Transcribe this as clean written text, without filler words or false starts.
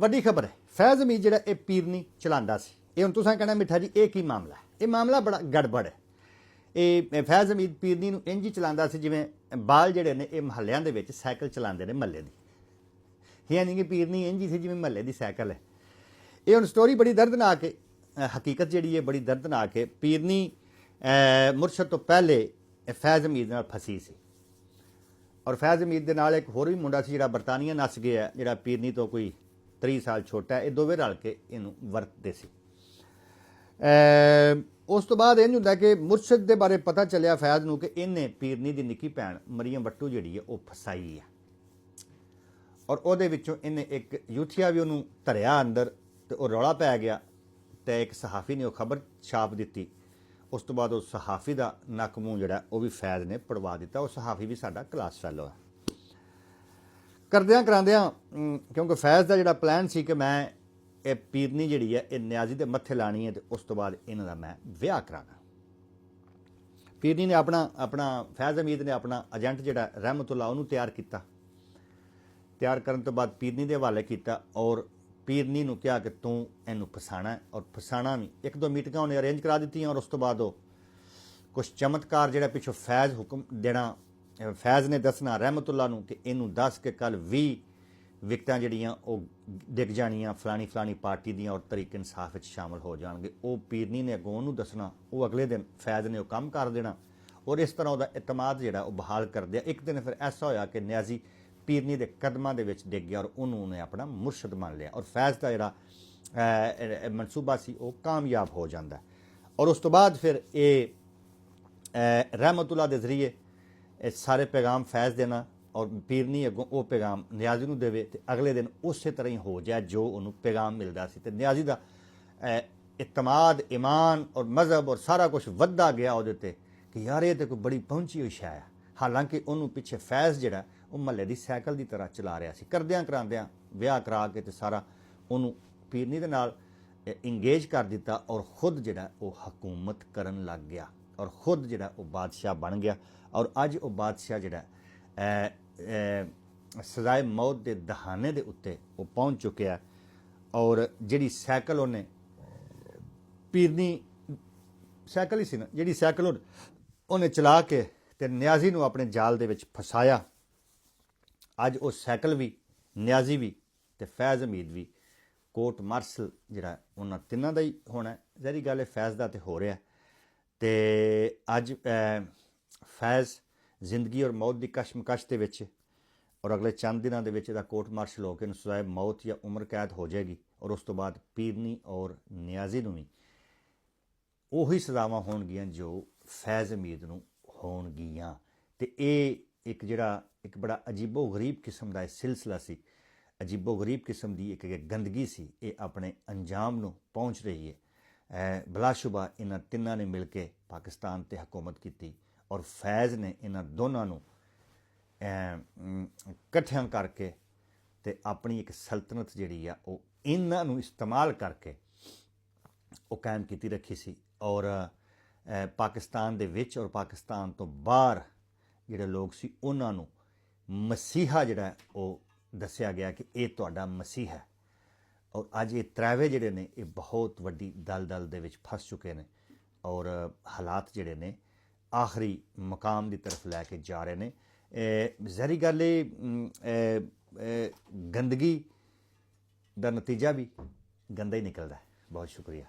ਵੱਡੀ ਖਬਰ ਹੈ ਫੈਜ਼ ਹਮੀਦ ਜਿਹੜਾ ਇਹ ਪੀਰਨੀ ਚਲਾਉਂਦਾ ਸੀ। ਇਹ ਹੁਣ ਤੁਸੀਂ ਕਹਿਣਾ ਮਿੱਠਾ ਜੀ ਇਹ ਕੀ ਮਾਮਲਾ ਹੈ? ਇਹ ਮਾਮਲਾ ਬੜਾ ਗੜਬੜ ਹੈ। ਇਹ ਫੈਜ਼ ਹਮੀਦ ਪੀਰਨੀ ਨੂੰ ਇੰਝ ਹੀ ਚਲਾਉਂਦਾ ਸੀ ਜਿਵੇਂ ਬਾਲ ਜਿਹੜੇ ਨੇ ਇਹ ਮਹੱਲਿਆਂ ਦੇ ਵਿੱਚ ਸਾਈਕਲ ਚਲਾਉਂਦੇ ਨੇ ਮਹੱਲੇ ਦੀ। ਯਾਨੀ ਕਿ ਪੀਰਨੀ ਇੰਝ ਹੀ ਸੀ ਜਿਵੇਂ ਮਹੱਲੇ ਦੀ ਸਾਈਕਲ ਹੈ। ਇਹ ਹੁਣ ਸਟੋਰੀ ਬੜੀ ਦਰਦਨਾਕ ਹੈ, ਹਕੀਕਤ ਜਿਹੜੀ ਹੈ ਬੜੀ ਦਰਦਨਾਕ ਹੈ। ਪੀਰਨੀ ਮੁਰਸ਼ਦ ਤੋਂ ਪਹਿਲੇ ਫੈਜ਼ ਹਮੀਦ ਨਾਲ ਫਸੀ ਸੀ ਔਰ ਫੈਜ਼ ਹਮੀਦ ਦੇ ਨਾਲ ਇੱਕ ਹੋਰ ਵੀ ਮੁੰਡਾ ਸੀ ਜਿਹੜਾ ਬਰਤਾਨੀਆ ਨੱਸ ਗਿਆ, ਜਿਹੜਾ ਪੀਰਨੀ ਤੋਂ ਕੋਈ 30 ਸਾਲ ਛੋਟਾ ਹੈ। ਇਹ ਦੋਵੇਂ ਰਲ ਕੇ ਇਹਨੂੰ ਵਰਤਦੇ ਸੀ। ਉਸ ਤੋਂ ਬਾਅਦ ਇੰਝ ਹੁੰਦਾ ਕਿ ਮੁਰਸ਼ਦ ਦੇ ਬਾਰੇ ਪਤਾ ਚੱਲਿਆ ਫੈਜ਼ ਨੂੰ ਕਿ ਇਹਨੇ ਪੀਰਨੀ ਦੀ ਨਿੱਕੀ ਭੈਣ ਮਰੀਮ ਬੱਟੂ ਜਿਹੜੀ ਹੈ ਉਹ ਫਸਾਈ ਹੈ ਔਰ ਉਹਦੇ ਵਿੱਚੋਂ ਇਹਨੇ ਇੱਕ ਯੂਥੀਆ ਵੀ ਉਹਨੂੰ ਧਰਿਆ ਅੰਦਰ ਤੇ ਉਹ ਰੌਲਾ ਪੈ ਗਿਆ ਤੇ ਇੱਕ ਸਹਾਫੀ ਨੇ ਉਹ ਖਬਰ ਛਾਪ ਦਿੱਤੀ। ਉਸ ਤੋਂ ਬਾਅਦ ਉਹ ਸਹਾਫੀ ਦਾ ਨੱਕ ਮੂੰਹ ਜਿਹੜਾ ਉਹ ਵੀ ਫੈਜ਼ ਨੇ ਪੜਵਾ ਦਿੱਤਾ। ਉਹ ਸਹਾਫੀ ਵੀ ਸਾਡਾ ਕਲਾਸ ਫੈਲੋ ਹੈ। ਕਰਦਿਆਂ ਕਰਾਂਦਿਆਂ ਕਿਉਂਕਿ ਫੈਜ਼ ਦਾ ਜਿਹੜਾ ਪਲਾਨ ਸੀ ਕਿ ਮੈਂ ਇਹ ਪੀਰਨੀ ਜਿਹੜੀ ਹੈ ਇਹ ਨਿਆਜ਼ੀ ਦੇ ਮੱਥੇ ਲਾਣੀ ਹੈ ਤੇ ਉਸ ਤੋਂ ਬਾਅਦ ਇਹਨਾਂ ਦਾ ਮੈਂ ਵਿਆਹ ਕਰਾਣਾ। ਪੀਰਨੀ ਨੇ ਆਪਣਾ ਫੈਜ਼ ਹਮੀਦ ਨੇ ਆਪਣਾ ਏਜੰਟ ਜਿਹੜਾ ਰਹਿਮਤੁल्लाह ਉਹਨੂੰ ਤਿਆਰ ਕੀਤਾ। ਤਿਆਰ ਕਰਨ ਤੋਂ ਬਾਅਦ ਪੀਰਨੀ ਦੇ ਹਵਾਲੇ ਕੀਤਾ ਔਰ ਪੀਰਨੀ ਨੂੰ ਕਿਹਾ ਕਿ ਤੂੰ ਇਹਨੂੰ ਫਸਾਣਾ ਔਰ ਫਸਾਣਾ ਵੀ। ਇੱਕ ਦੋ ਮੀਟਿੰਗਾਂ ਉਹਨੇ ਅਰੇਂਜ ਕਰਾ ਦਿੱਤੀਆਂ ਔਰ ਉਸ ਤੋਂ ਬਾਅਦ ਉਹ ਕੁਛ ਚਮਤਕਾਰ ਜਿਹੜਾ ਪਿੱਛੋਂ ਫੈਜ਼ ਹੁਕਮ ਦੇਣਾ, ਫੈਜ਼ ਨੇ ਦੱਸਣਾ ਰਹਿਮਤੁल्लाह ਨੂੰ ਕਿ ਇਹਨੂੰ ਦੱਸ ਕੇ ਕੱਲ 20 ਵਿਕਟਾਂ ਜਿਹੜੀਆਂ ਉਹ ਡਿੱਗ ਜਾਣੀਆਂ ਫਲਾਣੀ ਪਾਰਟੀ ਦੀਆਂ ਔਰ ਤਰੀਕ ਇਨਸਾਫ ਵਿੱਚ ਸ਼ਾਮਲ ਹੋ ਜਾਣਗੇ। ਉਹ ਪੀਰਨੀ ਨੇ ਅੱਗੋਂ ਉਹਨੂੰ ਦੱਸਣਾ, ਉਹ ਅਗਲੇ ਦਿਨ ਫੈਜ਼ ਨੇ ਉਹ ਕੰਮ ਕਰ ਦੇਣਾ ਔਰ ਇਸ ਤਰ੍ਹਾਂ ਉਹਦਾ ਇਤਮਾਦ ਜਿਹੜਾ ਉਹ ਬਹਾਲ ਕਰ ਦਿਆ। ਇੱਕ ਦਿਨ ਫਿਰ ਐਸਾ ਹੋਇਆ ਕਿ ਨਿਆਜ਼ੀ ਪੀਰਨੀ ਦੇ ਕਦਮਾਂ ਦੇ ਵਿੱਚ ਡਿੱਗ ਗਿਆ ਔਰ ਉਹਨੂੰ ਉਹਨੇ ਆਪਣਾ ਮੁਰਸ਼ਦ ਮੰਨ ਲਿਆ ਔਰ ਫੈਜ਼ ਦਾ ਜਿਹੜਾ ਮਨਸੂਬਾ ਸੀ ਉਹ ਕਾਮਯਾਬ ਹੋ ਜਾਂਦਾ। ਔਰ ਉਸ ਤੋਂ ਬਾਅਦ ਫਿਰ ਇਹ ਰਹਿਮਤੁल्लाह ਦੇ ਜ਼ਰੀਏ ਇਹ ਸਾਰੇ ਪੈਗਾਮ ਫੈਜ਼ ਦੇਣਾ ਔਰ ਪੀਰਨੀ ਅੱਗੋਂ ਉਹ ਪੈਗਾਮ ਨਿਆਜ਼ੀ ਨੂੰ ਦੇਵੇ ਤੇ ਅਗਲੇ ਦਿਨ ਉਸੇ ਤਰ੍ਹਾਂ ਹੀ ਹੋ ਜਾਏ ਜੋ ਉਹਨੂੰ ਪੈਗਾਮ ਮਿਲਦਾ ਸੀ। ਤੇ ਨਿਆਜ਼ੀ ਦਾ ਇਤਮਾਦ, ਈਮਾਨ ਔਰ ਮਜ਼ਹਬ ਔਰ ਸਾਰਾ ਕੁਝ ਵੱਧਦਾ ਗਿਆ ਉਹਦੇ ਤੇ ਕਿ ਯਾਰ ਇਹ ਤੇ ਕੋਈ ਬੜੀ ਪਹੁੰਚੀ ਹੋਈ ਸ਼ੈ ਹੈ। ਹਾਲਾਂਕਿ ਉਹਨੂੰ ਪਿੱਛੇ ਫੈਜ਼ ਜਿਹੜਾ ਉਹ ਮਹੱਲੇ ਦੀ ਸਾਈਕਲ ਦੀ ਤਰ੍ਹਾਂ ਚਲਾ ਰਿਹਾ ਸੀ। ਕਰਦਿਆਂ ਕਰਾਂਦਿਆਂ ਵਿਆਹ ਕਰਾ ਕੇ ਤੇ ਸਾਰਾ ਉਹਨੂੰ ਪੀਰਨੀ ਦੇ ਨਾਲ ਇੰਗੇਜ ਕਰ ਦਿੱਤਾ ਔਰ ਖੁਦ ਜਿਹੜਾ ਉਹ ਹਕੂਮਤ ਕਰਨ ਲੱਗ ਗਿਆ ਔਰ ਖੁਦ ਜਿਹੜਾ ਉਹ ਬਾਦਸ਼ਾਹ ਬਣ ਗਿਆ ਔਰ ਅੱਜ ਉਹ ਬਾਦਸ਼ਾਹ ਜਿਹੜਾ ਸਜ਼ਾਏ ਮੌਤ ਦੇ ਦਹਾਨੇ ਦੇ ਉੱਤੇ ਉਹ ਪਹੁੰਚ ਚੁੱਕਿਆ ਔਰ ਜਿਹੜੀ ਸਾਈਕਲ ਉਹਨੇ ਪੀਰਨੀ ਸਾਈਕਲ ਹੀ ਸੀ ਨਾ, ਜਿਹੜੀ ਸਾਈਕਲ ਉਹਨੇ ਚਲਾ ਕੇ ਤੇ ਨਿਆਜ਼ੀ ਨੂੰ ਆਪਣੇ ਜਾਲ ਦੇ ਵਿੱਚ ਫਸਾਇਆ। ਅੱਜ ਉਹ ਸਾਈਕਲ ਵੀ, ਨਿਆਜ਼ੀ ਵੀ ਤੇ ਫੈਜ਼ ਹਮੀਦ ਵੀ ਕੋਰਟ ਮਾਰਸ਼ਲ ਜਿਹੜਾ ਉਹਨਾਂ ਤਿੰਨਾਂ ਦਾ ਹੀ ਹੋਣਾ। ਜਿਹੜੀ ਗੱਲ ਹੈ ਫੈਜ਼ ਦਾ ਤੇ ਹੋ ਰਿਹਾ ਤੇ ਅੱਜ ਫੈਜ਼ ਜ਼ਿੰਦਗੀ ਔਰ ਮੌਤ ਦੀ ਕਸ਼ਮਕਸ਼ ਦੇ ਵਿੱਚ ਔਰ ਅਗਲੇ ਚੰਦ ਦਿਨਾਂ ਦੇ ਵਿੱਚ ਇਹਦਾ ਕੋਰਟ ਮਾਰਸ਼ਲ ਹੋ ਕੇ ਇਹਨੂੰ ਸਜ਼ਾਏ ਮੌਤ ਜਾਂ ਉਮਰ ਕੈਦ ਹੋ ਜਾਏਗੀ ਔਰ ਉਸ ਤੋਂ ਬਾਅਦ ਪੀਰਨੀ ਔਰ ਨਿਆਜ਼ੀ ਨੂੰ ਵੀ ਉਹੀ ਸਜ਼ਾਵਾਂ ਹੋਣਗੀਆਂ ਜੋ ਫੈਜ਼ ਹਮੀਦ ਨੂੰ ਹੋਣਗੀਆਂ। ਤੇ ਇਹ ਇੱਕ ਬੜਾ ਅਜੀਬੋ ਗਰੀਬ ਕਿਸਮ ਦਾ ਸਿਲਸਿਲਾ ਸੀ, ਅਜੀਬੋ ਗਰੀਬ ਕਿਸਮ ਦੀ ਇੱਕ ਗੰਦਗੀ ਸੀ। ਇਹ ਆਪਣੇ ਅੰਜਾਮ ਨੂੰ ਪਹੁੰਚ ਰਹੀ ਹੈ। ਬਲਾਸ਼ੁਬਾ ਇਹਨਾਂ ਤਿੰਨਾਂ ਨੇ ਮਿਲ ਕੇ ਪਾਕਿਸਤਾਨ ਤੇ ਹਕੂਮਤ ਕੀਤੀ ਔਰ ਫੈਜ਼ ਨੇ ਇਹਨਾਂ ਦੋਨਾਂ ਨੂੰ ਇਕੱਠਿਆਂ ਕਰਕੇ ਤੇ ਆਪਣੀ ਇੱਕ ਸਲਤਨਤ ਜਿਹੜੀ ਆ ਉਹ ਇਹਨਾਂ ਨੂੰ ਇਸਤੇਮਾਲ ਕਰਕੇ ਉਹ ਕਾਇਮ ਕੀਤੀ ਰੱਖੀ ਸੀ। ਔਰ ਪਾਕਿਸਤਾਨ ਦੇ ਵਿੱਚ ਔਰ ਪਾਕਿਸਤਾਨ ਤੋਂ ਬਾਹਰ ਜਿਹੜੇ ਲੋਕ ਸੀ ਉਹਨਾਂ ਨੂੰ ਮਸੀਹਾ ਜਿਹੜਾ ਉਹ ਦੱਸਿਆ ਗਿਆ ਕਿ ਇਹ ਤੁਹਾਡਾ ਮਸੀਹ ਹੈ। ਔਰ ਅੱਜ ਇਹ ਤਰਾਵੇ ਜਿਹੜੇ ਨੇ ਇਹ ਬਹੁਤ ਵੱਡੀ ਦਲਦਲ ਦੇ ਵਿੱਚ ਫਸ ਚੁੱਕੇ ਨੇ ਔਰ ਹਾਲਾਤ ਜਿਹੜੇ ਨੇ ਆਖਰੀ ਮਕਾਮ ਦੀ ਤਰਫ ਲੈ ਕੇ ਜਾ ਰਹੇ ਨੇ। ਜ਼ਹਿਰੀ ਗੱਲ ਇਹ ਗੰਦਗੀ ਦਾ ਨਤੀਜਾ ਵੀ ਗੰਦਾ ਹੀ ਨਿਕਲਦਾ ਹੈ। ਬਹੁਤ ਸ਼ੁਕਰੀਆ।